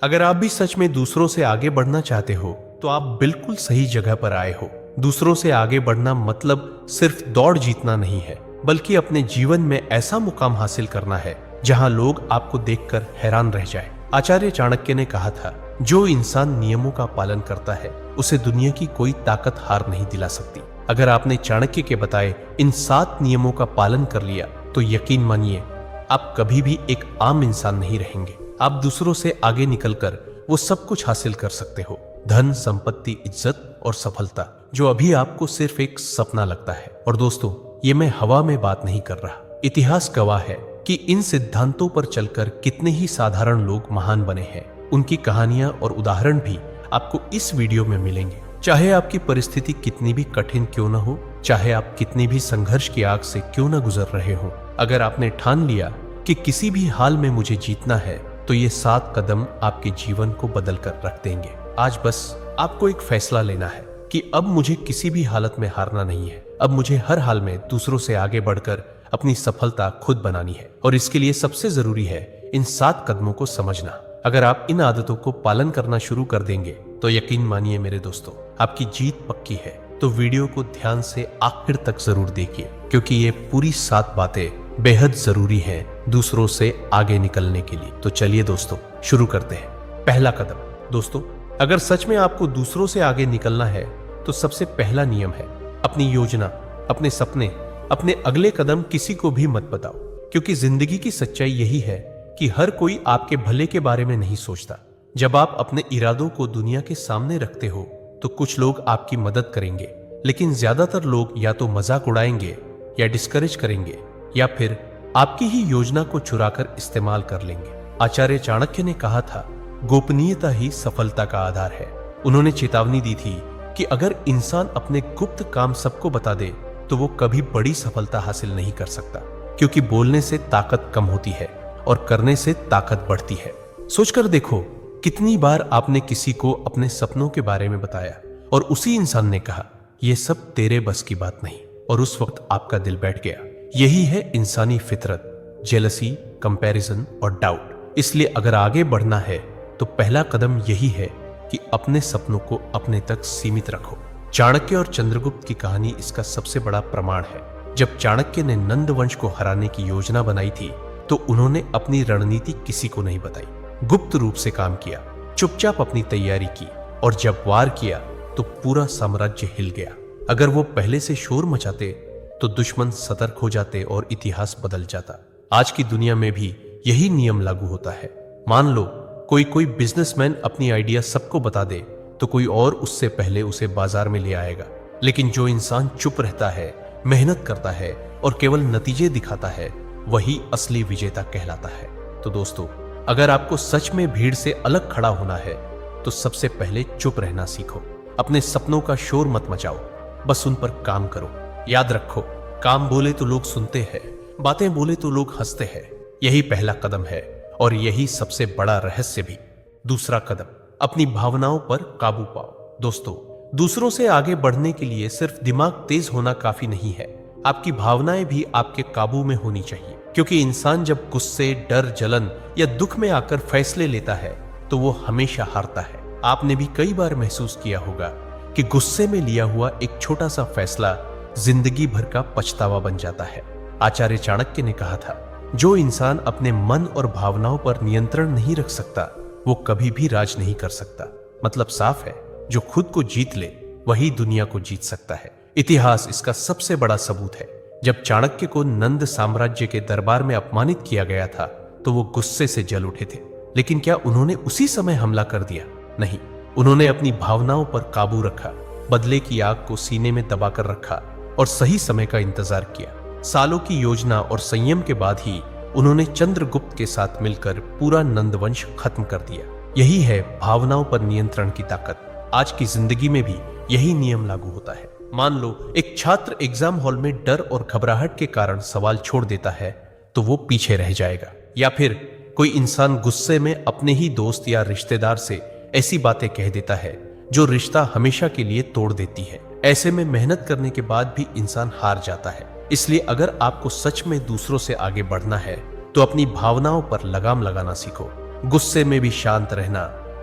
अगर आप भी सच में दूसरों से आगे बढ़ना चाहते हो तो आप बिल्कुल सही जगह पर आए हो। दूसरों से आगे बढ़ना मतलब सिर्फ दौड़ जीतना नहीं है, बल्कि अपने जीवन में ऐसा मुकाम हासिल करना है जहां लोग आपको देखकर हैरान रह जाए। आचार्य चाणक्य ने कहा था, जो इंसान नियमों का पालन करता है उसे दुनिया की कोई ताकत हार नहीं दिला सकती। अगर आपने चाणक्य के बताए इन 7 नियमों का पालन कर लिया तो यकीन मानिए आप कभी भी एक आम इंसान नहीं रहेंगे। आप दूसरों से आगे निकलकर वो सब कुछ हासिल कर सकते हो, धन, संपत्ति, इज्जत और सफलता, जो अभी आपको सिर्फ एक सपना लगता है। और दोस्तों, ये मैं हवा में बात नहीं कर रहा। इतिहास गवाह है कि इन सिद्धांतों पर चलकर कितने ही साधारण लोग महान बने हैं। उनकी कहानियां और उदाहरण भी आपको इस वीडियो में मिलेंगे। चाहे आपकी परिस्थिति कितनी भी कठिन क्यों न हो, चाहे आप कितनी भी संघर्ष की आग से क्यों न गुजर रहे हो, अगर आपने ठान लिया कि किसी भी हाल में मुझे जीतना है तो ये 7 कदम आपके जीवन को बदल कर रख देंगे। आज बस आपको एक फैसला लेना है कि अब मुझे किसी भी हालत में हारना नहीं है। अब मुझे हर हाल में दूसरों से आगे बढ़कर अपनी सफलता खुद बनानी है। और इसके लिए सबसे जरूरी है इन 7 कदमों को समझना। अगर आप इन आदतों को पालन करना शुरू कर देंगे तो यकीन मानिए मेरे दोस्तों, आपकी जीत पक्की है। तो वीडियो को ध्यान से आखिर तक जरूर देखिए, क्योंकि ये पूरी 7 बातें बेहद जरूरी हैं दूसरों से आगे निकलने के लिए। तो चलिए दोस्तों, शुरू करते हैं। पहला कदम। दोस्तों, अगर सच में आपको दूसरों से आगे निकलना है तो सबसे पहला नियम है, अपनी योजना, अपने सपने, अपने अगले कदम किसी को भी मत बताओ। क्योंकि जिंदगी की सच्चाई यही है कि हर कोई आपके भले के बारे में नहीं सोचता। जब आप अपने इरादों को दुनिया के सामने रखते हो तो कुछ लोग आपकी मदद करेंगे, लेकिन ज्यादातर लोग या तो मजाक उड़ाएंगे या डिस्करेज करेंगे या फिर आपकी ही योजना को चुराकर इस्तेमाल कर लेंगे। आचार्य चाणक्य ने कहा था, गोपनीयता ही सफलता का आधार है। उन्होंने चेतावनी दी थी कि अगर इंसान अपने गुप्त काम सबको बता दे तो वो कभी बड़ी सफलता हासिल नहीं कर सकता। क्योंकि बोलने से ताकत कम होती है और करने से ताकत बढ़ती है। सोचकर देखो, कितनी बार आपने किसी को अपने सपनों के बारे में बताया और उसी इंसान ने कहा, यह सब तेरे बस की बात नहीं, और उस वक्त आपका दिल बैठ गया। यही है इंसानी फितरत, जेलसी, कंपैरिजन और डाउट। इसलिए अगर आगे बढ़ना है तो पहला कदम यही है कि अपने सपनों को अपने तक सीमित रखो। चाणक्य और चंद्रगुप्त की कहानी इसका सबसे बड़ा प्रमाण है। जब चाणक्य ने नंद वंश को हराने की योजना बनाई थी तो उन्होंने अपनी रणनीति किसी को नहीं बताई, गुप्त रूप से काम किया, चुपचाप अपनी तैयारी की, और जब वार किया तो पूरा साम्राज्य हिल गया। अगर वो पहले से शोर मचाते तो दुश्मन सतर्क हो जाते और इतिहास बदल जाता। आज की दुनिया में भी यही नियम लागू होता है। मान लो कोई बिजनेसमैन अपनी आइडिया सबको बता दे तो कोई और उससे पहले उसे बाजार में ले आएगा। लेकिन जो इंसान चुप रहता है, मेहनत करता है और केवल नतीजे दिखाता है, वही असली विजेता कहलाता है। तो दोस्तों, अगर आपको सच में भीड़ से अलग खड़ा होना है तो सबसे पहले चुप रहना सीखो। अपने सपनों का शोर मत मचाओ, बस उन पर काम करो। याद रखो, काम बोले तो लोग सुनते हैं, बातें बोले तो लोग हंसते हैं। यही पहला कदम है और यही सबसे बड़ा रहस्य भी। दूसरा कदम, अपनी भावनाओं पर काबू पाओ। दोस्तों, दूसरों से आगे बढ़ने के लिए सिर्फ दिमाग तेज होना काफी नहीं है, आपकी भावनाएं भी आपके काबू में होनी चाहिए। क्योंकि इंसान जब गुस्से, डर, जलन या दुख में आकर फैसले लेता है तो वो हमेशा हारता है। आपने भी कई बार महसूस किया होगा कि गुस्से में लिया हुआ एक छोटा सा फैसला जिंदगी भर का पछतावा बन जाता है। आचार्य चाणक्य ने कहा था, जो इंसान अपने मन और भावनाओं पर नियंत्रण नहीं रख सकता वो कभी भी राज नहीं कर सकता। मतलब साफ है, जो खुद को जीत ले वही दुनिया को जीत सकता है। इतिहास इसका सबसे बड़ा सबूत है। जब चाणक्य को नंद साम्राज्य के दरबार में अपमानित किया गया था तो वो गुस्से से जल उठे थे। लेकिन क्या उन्होंने उसी समय हमला कर दिया? नहीं, उन्होंने अपनी भावनाओं पर काबू रखा, बदले की आग को सीने में दबाकर रखा और सही समय का इंतजार किया। सालों की योजना और संयम के बाद ही उन्होंने चंद्रगुप्त के साथ मिलकर पूरा नंदवंश खत्म कर दिया। यही है भावनाओं पर नियंत्रण की ताकत। आज की जिंदगी में भी यही नियम लागू होता है। मान लो एक छात्र एग्जाम हॉल में डर और घबराहट के कारण सवाल छोड़ देता है तो वो पीछे रह जाएगा। या फिर कोई इंसान गुस्से में अपने ही दोस्त या रिश्तेदार से ऐसी बातें कह देता है जो रिश्ता हमेशा के लिए तोड़ देती है। ऐसे में मेहनत करने के बाद भी इंसान हार जाता है। इसलिए अगर आपको सच में दूसरों से आगे बढ़ना है तो अपनी भावनाओं पर लगाम लगाना सीखो। गुस्से में भी शांत रहना,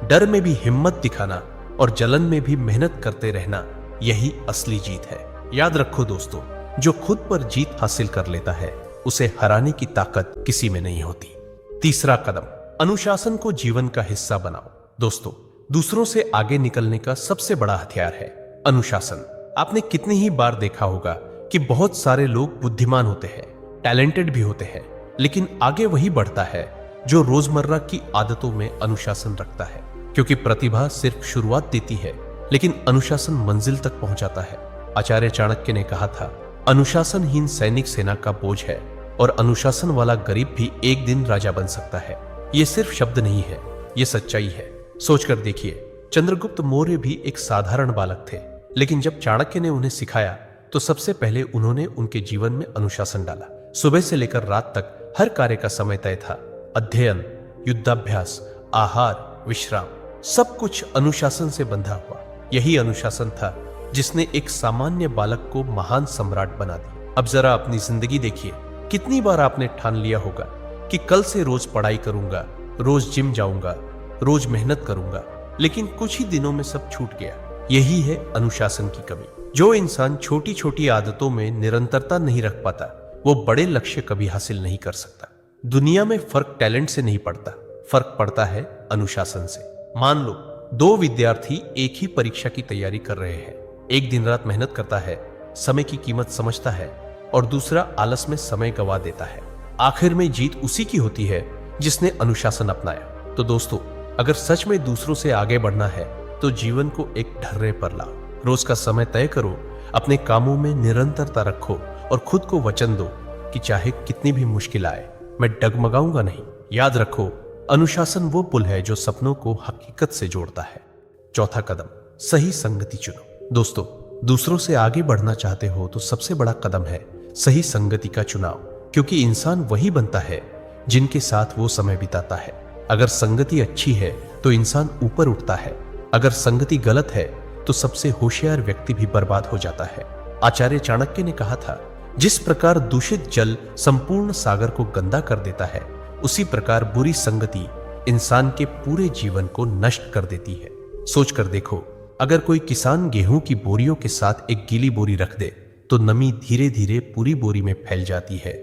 डर में भी हिम्मत दिखाना और जलन में भी मेहनत करते रहना, यही असली जीत है। याद रखो दोस्तों, जो खुद पर जीत हासिल कर लेता है उसे हराने की ताकत किसी में नहीं होती। तीसरा कदम, अनुशासन को जीवन का हिस्सा बनाओ। दोस्तों, दूसरों से आगे निकलने का सबसे बड़ा हथियार है अनुशासन। आपने कितनी ही बार देखा होगा कि बहुत सारे लोग बुद्धिमान होते हैं, टैलेंटेड भी होते हैं, लेकिन आगे वही बढ़ता है जो रोजमर्रा की आदतों में अनुशासन रखता है। क्योंकि प्रतिभा सिर्फ शुरुआत देती है, लेकिन अनुशासन मंजिल तक पहुंचाता है। आचार्य चाणक्य ने कहा था, अनुशासनहीन सैनिक सेना का बोझ है और अनुशासन वाला गरीब भी एक दिन राजा बन सकता है। ये सिर्फ शब्द नहीं है, ये सच्चाई है। सोचकर देखिए, चंद्रगुप्त मौर्य भी एक साधारण बालक थे, लेकिन जब चाणक्य ने उन्हें सिखाया तो सबसे पहले उन्होंने उनके जीवन में अनुशासन डाला। सुबह से लेकर रात तक हर कार्य का समय तय था। अध्ययन, युद्धाभ्यास, आहार, विश्राम, सब कुछ अनुशासन से बंधा हुआ। यही अनुशासन था जिसने एक सामान्य बालक को महान सम्राट बना दिया। अब जरा अपनी जिंदगी देखिए, कितनी बार आपने ठान लिया होगा कि कल से रोज पढ़ाई करूंगा, रोज जिम जाऊंगा, रोज मेहनत करूंगा, लेकिन कुछ ही दिनों में सब छूट गया। यही है अनुशासन की कमी। जो इंसान छोटी छोटी आदतों में निरंतरता नहीं रख पाता, वो बड़े लक्ष्य कभी हासिल नहीं कर सकता। दुनिया में फर्क टैलेंट से नहीं पड़ता, फर्क पड़ता है अनुशासन से। मान लो 2 विद्यार्थी एक ही परीक्षा की तैयारी कर रहे हैं। एक दिन रात मेहनत करता है, समय की कीमत समझता है, और दूसरा आलस में समय गंवा देता है। आखिर में जीत उसी की होती है जिसने अनुशासन अपनाया। तो दोस्तों, अगर सच में दूसरों से आगे बढ़ना है तो जीवन को एक ढर्रे पर लाओ। रोज का समय तय करो, अपने कामों में निरंतरता रखो और खुद को वचन दो कि चाहे कितनी भी मुश्किल आए, मैं डगमगाऊंगा नहीं। याद रखो, अनुशासन वो पुल है जो सपनों को हकीकत से जोड़ता है। चौथा कदम, सही संगति चुनो। दोस्तों, दूसरों से आगे बढ़ना चाहते हो तो सबसे बड़ा कदम है सही संगति का चुनाव, क्योंकि इंसान वही बनता है जिनके साथ वो समय बिताता है। अगर संगति अच्छी है तो इंसान ऊपर उठता है, अगर संगति गलत है तो सबसे होशियार व्यक्ति भी बर्बाद हो जाता है। आचार्य चाणक्य ने कहा था, जिस प्रकार दूषित जल संपूर्ण सागर को गंदा कर देता है, उसी प्रकार बुरी संगति इंसान के पूरे जीवन को नष्ट कर देती है। सोचकर देखो, अगर कोई किसान गेहूं की बोरियों के साथ एक गीली बोरी रख दे तो नमी धीरे धीरे पूरी बोरी में फैल जाती है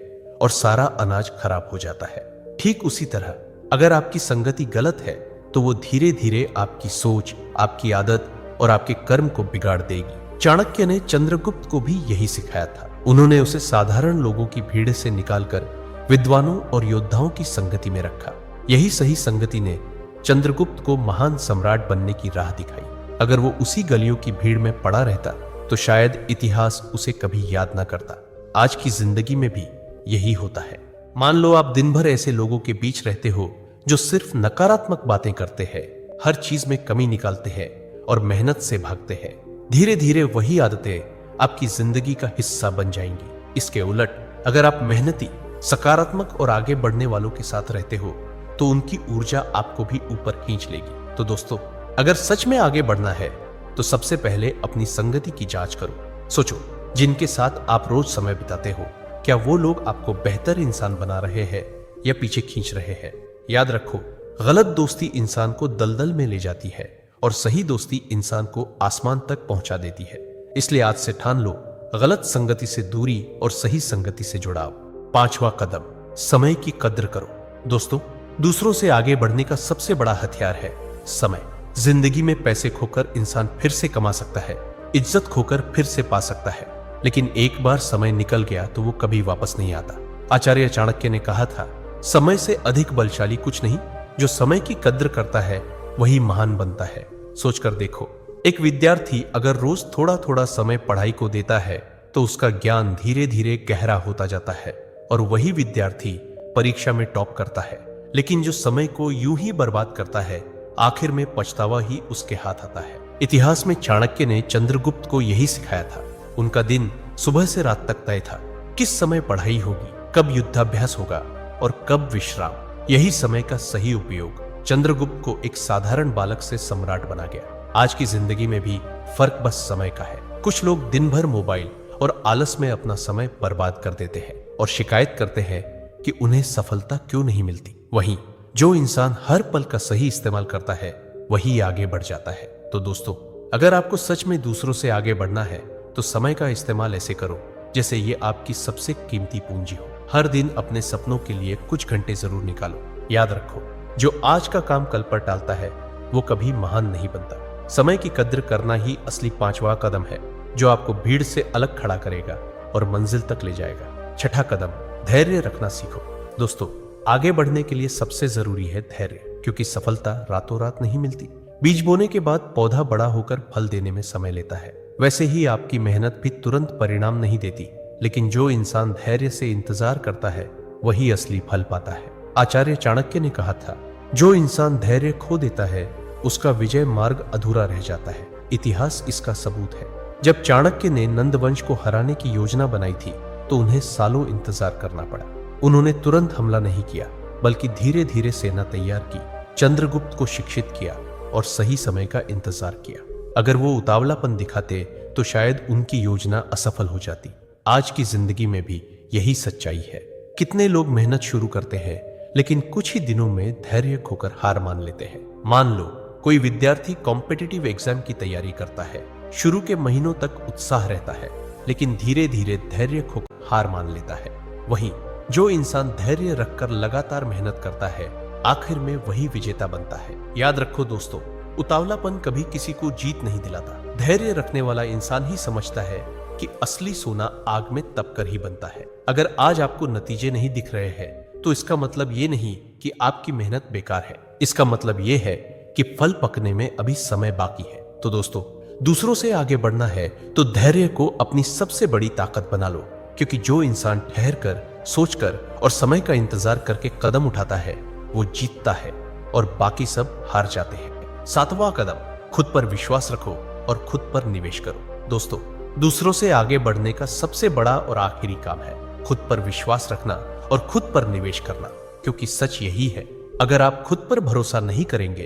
और सारा अनाज खराब हो जाता है। ठीक उसी तरह अगर आपकी संगति गलत है तो वो धीरे धीरे आपकी सोच, आपकी आदत और आपके कर्म को बिगाड़ देगी। चाणक्य ने चंद्रगुप्त को भी यही सिखाया था। उन्होंने उसे साधारण लोगों की भीड़ से निकालकर विद्वानों और योद्धाओं की संगति में रखा। यही सही संगति ने चंद्रगुप्त को महान सम्राट बनने की राह दिखाई। अगर वो उसी गलियों की भीड़ में पड़ा रहता तो शायद इतिहास उसे कभी याद ना करता। आज की जिंदगी में भी यही होता है। मान लो आप दिन भर ऐसे लोगों के बीच रहते हो जो सिर्फ नकारात्मक बातें करते हैं, हर चीज में कमी निकालते हैं और मेहनत से भागते हैं। धीरे धीरे वही आदतें आपकी जिंदगी का हिस्सा बन जाएंगी। इसके उलट अगर आप मेहनती, सकारात्मक और आगे बढ़ने वालों के साथ रहते हो तो उनकी ऊर्जा आपको भी ऊपर खींच लेगी। तो दोस्तों, अगर सच में आगे बढ़ना है तो सबसे पहले अपनी संगति की जांच करो। सोचो, जिनके साथ आप रोज समय बिताते हो, क्या वो लोग आपको बेहतर इंसान बना रहे हैं या पीछे खींच रहे हैं? याद रखो, गलत दोस्ती इंसान को दलदल में ले जाती है और सही दोस्ती इंसान को आसमान तक पहुंचा देती है। इसलिए आज से ठान लो, गलत संगति से दूरी और सही संगति से जुड़ाव। पांचवा कदम, समय की कद्र करो। दोस्तों, दूसरों से आगे बढ़ने का सबसे बड़ा हथियार है समय। जिंदगी में पैसे खोकर इंसान फिर से कमा सकता है, इज्जत खोकर फिर से पा सकता है, लेकिन एक बार समय निकल गया तो वो कभी वापस नहीं आता। आचार्य चाणक्य ने कहा था, समय से अधिक बलशाली कुछ नहीं, जो समय की कद्र करता है वही महान बनता है। सोचकर देखो, एक विद्यार्थी अगर रोज थोड़ा थोड़ा समय पढ़ाई को देता है तो उसका ज्ञान धीरे धीरे गहरा होता जाता है और वही विद्यार्थी परीक्षा में टॉप करता है। लेकिन जो समय को यूं ही बर्बाद करता है, आखिर में पछतावा ही उसके हाथ आता है। इतिहास में चाणक्य ने चंद्रगुप्त को यही सिखाया था। उनका दिन सुबह से रात तक तय था, किस समय पढ़ाई होगी, कब युद्धाभ्यास होगा और कब विश्राम। यही समय का सही उपयोग चंद्रगुप्त को एक साधारण बालक से सम्राट बना गया। आज की जिंदगी में भी फर्क बस समय का है। कुछ लोग दिन भर मोबाइल और आलस में अपना समय बर्बाद कर देते हैं और शिकायत करते हैं कि उन्हें सफलता क्यों नहीं मिलती। वहीं जो इंसान हर पल का सही इस्तेमाल करता है वही आगे बढ़ जाता है। तो दोस्तों, अगर आपको सच में दूसरों से आगे बढ़ना है तो समय का इस्तेमाल ऐसे करो जैसे ये आपकी सबसे कीमती पूंजी हो। हर दिन अपने सपनों के लिए कुछ घंटे जरूर निकालो। याद रखो, जो आज का काम कल पर टालता है वो कभी महान नहीं बनता। समय की कद्र करना ही असली 5वां कदम है जो आपको भीड़ से अलग खड़ा करेगा और मंजिल तक ले जाएगा। छठा कदम, धैर्य रखना सीखो। दोस्तों, आगे बढ़ने के लिए सबसे जरूरी है धैर्य, क्योंकि सफलता रातों रात नहीं मिलती। बीज बोने के बाद पौधा बड़ा होकर फल देने में समय लेता है। वैसे ही आपकी मेहनत भी तुरंत परिणाम नहीं देती, लेकिन जो इंसान धैर्य से इंतजार करता है वही असली फल पाता है। आचार्य चाणक्य ने कहा था, जो इंसान धैर्य खो देता है उसका विजय मार्ग अधूरा रह जाता है। इतिहास इसका सबूत है। जब चाणक्य ने नंद वंश को हराने की योजना बनाई थी तो उन्हें सालों इंतजार करना पड़ा। उन्होंने तुरंत हमला नहीं किया, बल्कि धीरे धीरे सेना तैयार की, चंद्रगुप्त को शिक्षित किया और सही समय का इंतजार किया। अगर वो उतावलापन दिखाते तो शायद उनकी योजना असफल हो जाती। आज की जिंदगी में भी यही सच्चाई है। कितने लोग मेहनत शुरू करते हैं लेकिन कुछ ही दिनों में धैर्य खोकर हार मान लेते हैं। मान लो कोई विद्यार्थी कॉम्पिटिटिव एग्जाम की तैयारी करता है। शुरू के महीनों तक उत्साह रहता है, लेकिन धीरे धीरे धैर्य खोकर हार मान लेता है। वहीं जो इंसान धैर्य रखकर लगातार मेहनत करता है, आखिर में वही विजेता बनता है। याद रखो दोस्तों, उतावलापन कभी किसी को जीत नहीं दिलाता। धैर्य रखने वाला इंसान ही समझता है कि असली सोना आग में तपकर ही बनता है। अगर आज आपको नतीजे नहीं दिख रहे हैं तो इसका मतलब ये नहीं कि आपकी मेहनत बेकार है। इसका मतलब ये है कि फल पकने में अभी समय बाकी है। तो दोस्तों, दूसरों से आगे बढ़ना है तो धैर्य को अपनी सबसे बड़ी ताकत बना लो, क्योंकि जो इंसान ठहर कर, सोचकर और समय का इंतजार करके कदम उठाता है वो जीतता है और बाकी सब हार जाते हैं। 7वां कदम, खुद पर विश्वास रखो और खुद पर निवेश करो। दोस्तों, दूसरों से आगे बढ़ने का सबसे बड़ा और आखिरी काम है खुद पर विश्वास रखना और खुद पर निवेश करना, क्योंकि सच यही है, अगर आप खुद पर भरोसा नहीं करेंगे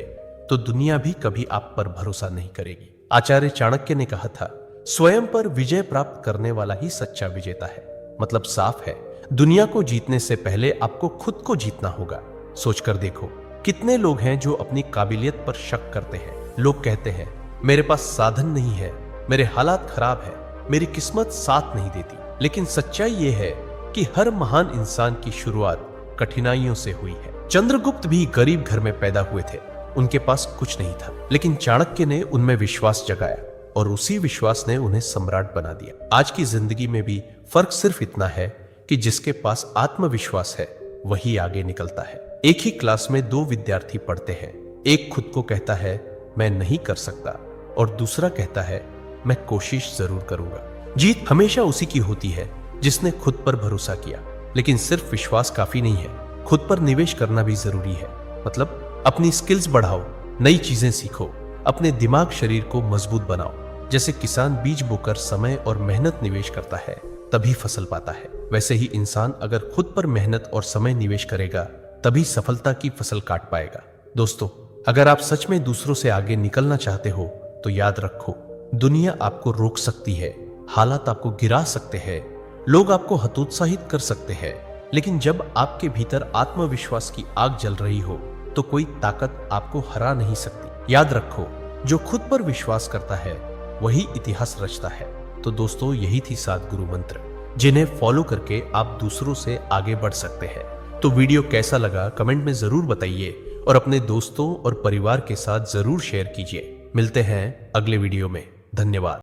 तो दुनिया भी कभी आप पर भरोसा नहीं करेगी। आचार्य चाणक्य ने कहा था, स्वयं पर विजय प्राप्त करने वाला ही सच्चा विजेता है। मतलब साफ है, दुनिया को जीतने से पहले आपको खुद को जीतना होगा। सोचकर देखो, कितने लोग हैं जो अपनी काबिलियत पर शक करते हैं। लोग कहते हैं, मेरे पास साधन नहीं है, मेरे हालात खराब है, मेरी किस्मत साथ नहीं देती। लेकिन सच्चाई ये है कि हर महान इंसान की शुरुआत कठिनाइयों से हुई है। चंद्रगुप्त भी गरीब घर में पैदा हुए थे, उनके पास कुछ नहीं था, लेकिन चाणक्य ने उनमें विश्वास जगाया और उसी विश्वास ने उन्हें सम्राट बना दिया। आज की जिंदगी में भी फर्क सिर्फ इतना है कि जिसके पास आत्मविश्वास है वही आगे निकलता है। एक ही क्लास में 2 विद्यार्थी पढ़ते हैं। एक खुद को कहता है मैं नहीं कर सकता और दूसरा कहता है मैं कोशिश जरूर करूंगा। जीत हमेशा उसी की होती है जिसने खुद पर भरोसा किया। लेकिन सिर्फ विश्वास काफी नहीं है, खुद पर निवेश करना भी जरूरी है। मतलब अपनी स्किल्स बढ़ाओ, नई चीजें सीखो, अपने दिमाग शरीर को मजबूत बनाओ। जैसे किसान बीज बोकर समय और मेहनत निवेश करता है तभी फसल पाता है, वैसे ही इंसान अगर खुद पर मेहनत और समय निवेश करेगा तभी सफलता की फसल काट पाएगा। दोस्तों, अगर आप सच में दूसरों से आगे निकलना चाहते हो तो याद रखो, दुनिया आपको रोक सकती है, हालात आपको गिरा सकते हैं, लोग आपको हतोत्साहित कर सकते हैं, लेकिन जब आपके भीतर आत्मविश्वास की आग जल रही हो तो कोई ताकत आपको हरा नहीं सकती। याद रखो, जो खुद पर विश्वास करता है वही इतिहास रचता है। तो दोस्तों, यही थी 7 गुरु मंत्र जिन्हें फॉलो करके आप दूसरों से आगे बढ़ सकते हैं। तो वीडियो कैसा लगा कमेंट में जरूर बताइए और अपने दोस्तों और परिवार के साथ जरूर शेयर कीजिए। मिलते हैं अगले वीडियो में। धन्यवाद।